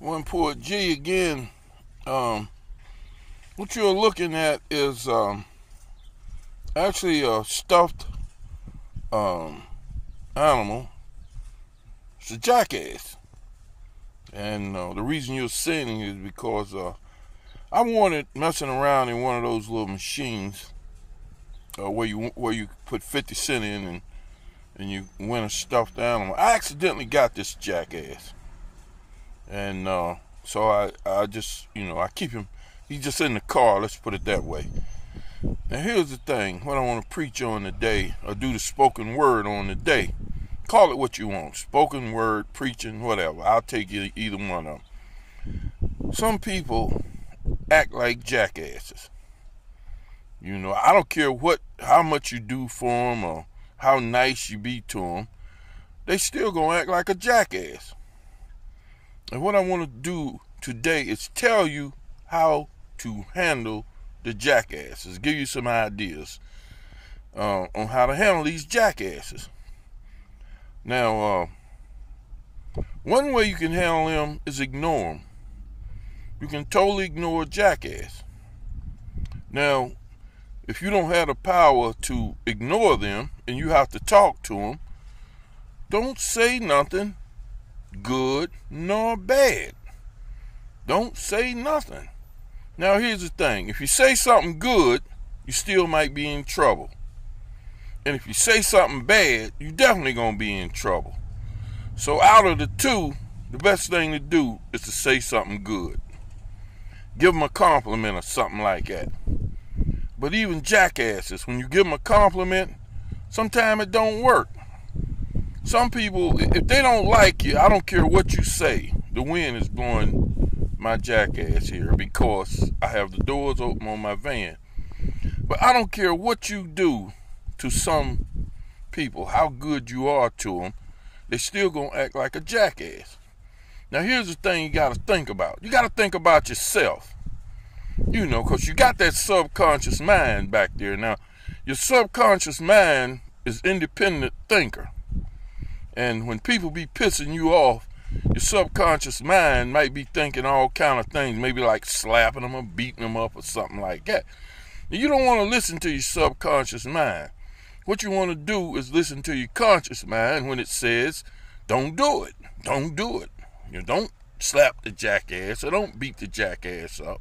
One Poet G again. What you're looking at is actually a stuffed animal. It's a jackass. And the reason you're seeing it is because I wanted messing around in one of those little machines where you put 50 cents in and you win a stuffed animal. I accidentally got this jackass. And so I just, I keep him. He's just in the car, let's put it that way. Now here's the thing, what I want to preach on today, or do the spoken word on today. Call it what you want, spoken word, preaching, whatever. I'll take either one of them. Some people act like jackasses. I don't care how much you do for them or how nice you be to them. They still gonna act like a jackass. And what I want to do today is tell you how to handle the jackasses. Give you some ideas on how to handle these jackasses. Now, one way you can handle them is ignore them. You can totally ignore a jackass. Now, if you don't have the power to ignore them and you have to talk to them, don't say nothing good nor bad. Don't say nothing. Now here's the thing, if you say something good, you still might be in trouble. And if you say something bad, you definitely gonna be in trouble. So out of the two, the best thing to do is to say something good. Give them a compliment or something like that. But even jackasses, when you give them a compliment, sometimes it don't work. Some people, if they don't like you, I don't care what you say. The wind is blowing my jackass here because I have the doors open on my van. But I don't care what you do to some people, how good you are to them, they still gonna act like a jackass. Now here's the thing you gotta think about. You gotta think about yourself. Because you got that subconscious mind back there. Now, your subconscious mind is independent thinker. And when people be pissing you off, your subconscious mind might be thinking all kind of things, maybe like slapping them or beating them up or something like that. You don't want to listen to your subconscious mind. What you want to do is listen to your conscious mind when it says, don't do it. Don't do it. Don't slap the jackass or don't beat the jackass up.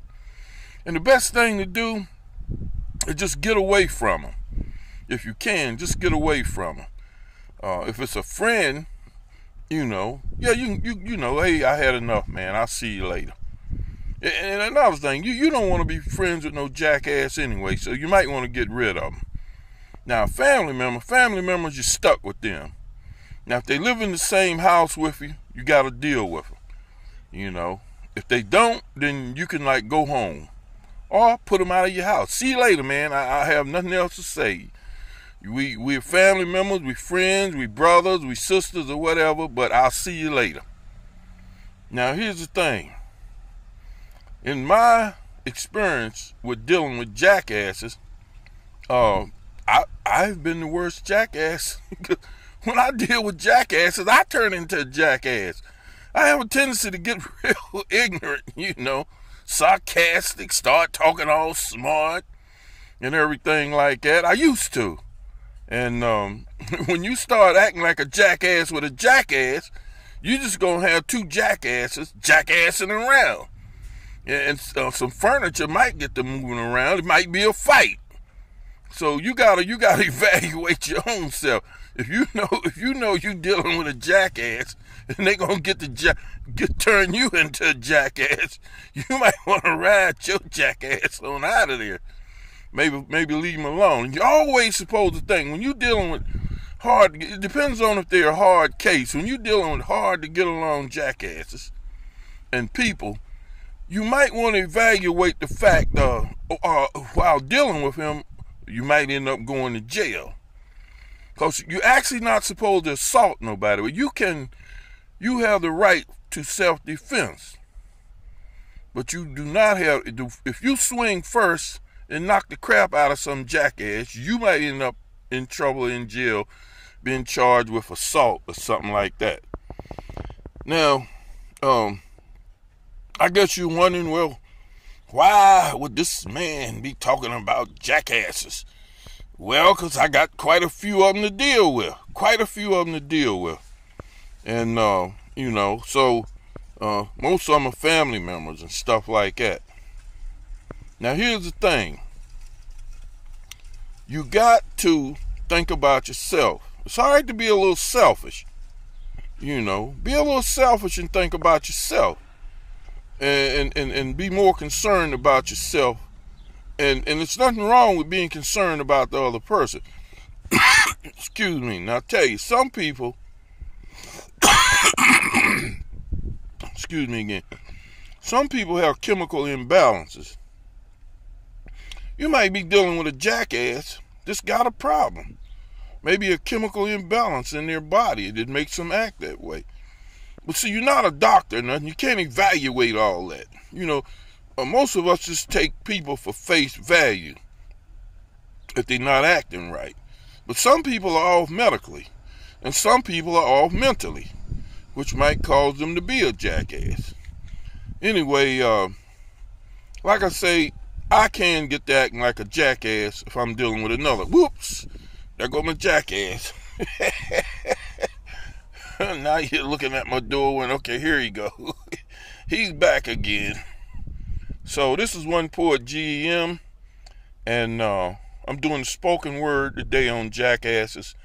And the best thing to do is just get away from them. If you can, just get away from them. If it's a friend, hey, I had enough, man. I'll see you later. And another thing, you don't want to be friends with no jackass anyway, so you might want to get rid of them. Now, family members, you're stuck with them. Now, if they live in the same house with you, you got to deal with them. If they don't, then you can go home or put them out of your house. See you later, man. I have nothing else to say. We're family members, we friends, we brothers, we sisters or whatever, but I'll see you later. Now here's the thing. In my experience with dealing with jackasses, I've been the worst jackass. When I deal with jackasses, I turn into a jackass. I have a tendency to get real ignorant, sarcastic, start talking all smart and everything like that. I used to. And when you start acting like a jackass with a jackass, you just gonna have two jackasses jackassing around. And some furniture might get to moving around. It might be a fight. So you gotta evaluate your own self. If you know you dealing with a jackass and they gonna turn you into a jackass, you might want to ride your jackass on out of there. Maybe leave them alone. You're always supposed to think, when you're dealing with hard, it depends on if they're a hard case. When you're dealing with hard to get along jackasses and people, you might want to evaluate the fact while dealing with him, you might end up going to jail. Because you're actually not supposed to assault nobody. But you have the right to self-defense. But you do not have, if you swing first and knock the crap out of some jackass, you might end up in trouble in jail, being charged with assault or something like that. Now, I guess you're wondering, well, why would this man be talking about jackasses? Well, because I got quite a few of them to deal with. And, so most of them are family members and stuff like that. Now, here's the thing. You got to think about yourself. It's all right to be a little selfish. Be a little selfish and think about yourself. And be more concerned about yourself. And there's nothing wrong with being concerned about the other person. Excuse me. Now, I tell you, some people... Excuse me again. Some people have chemical imbalances. You might be dealing with a jackass that's got a problem. Maybe a chemical imbalance in their body that makes them act that way. But see, you're not a doctor or nothing. You can't evaluate all that. Most of us just take people for face value if they're not acting right. But some people are off medically, and some people are off mentally, which might cause them to be a jackass. Anyway, like I say, I can get to acting like a jackass if I'm dealing with another. Whoops! There go my jackass. Now you're looking at my door and, okay, here you go. He's back again. So this is one poet GEM, and I'm doing the spoken word today on jackasses.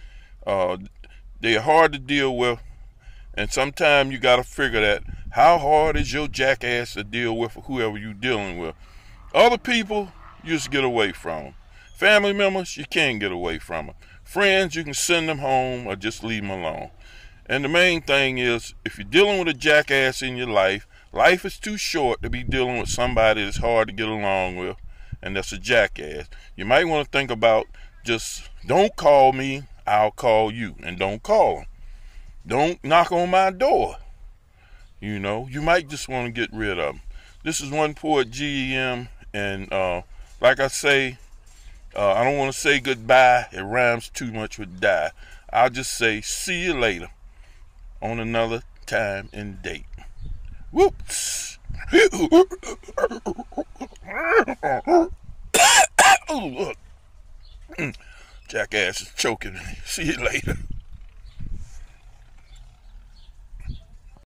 They're hard to deal with, and sometimes you got to figure that. How hard is your jackass to deal with, or whoever you're dealing with? Other people, you just get away from them. Family members, you can't get away from them. Friends, you can send them home or just leave them alone. And the main thing is, if you're dealing with a jackass in your life, life is too short to be dealing with somebody that's hard to get along with, and that's a jackass. You might want to think about just, don't call me, I'll call you, and don't call them. Don't knock on my door. You might just want to get rid of them. This is one poet GEM, and like I say, I don't want to say goodbye. It rhymes too much with die. I'll just say, see you later on another time and date. Whoops. Oh, look. Jackass is choking me. See you later.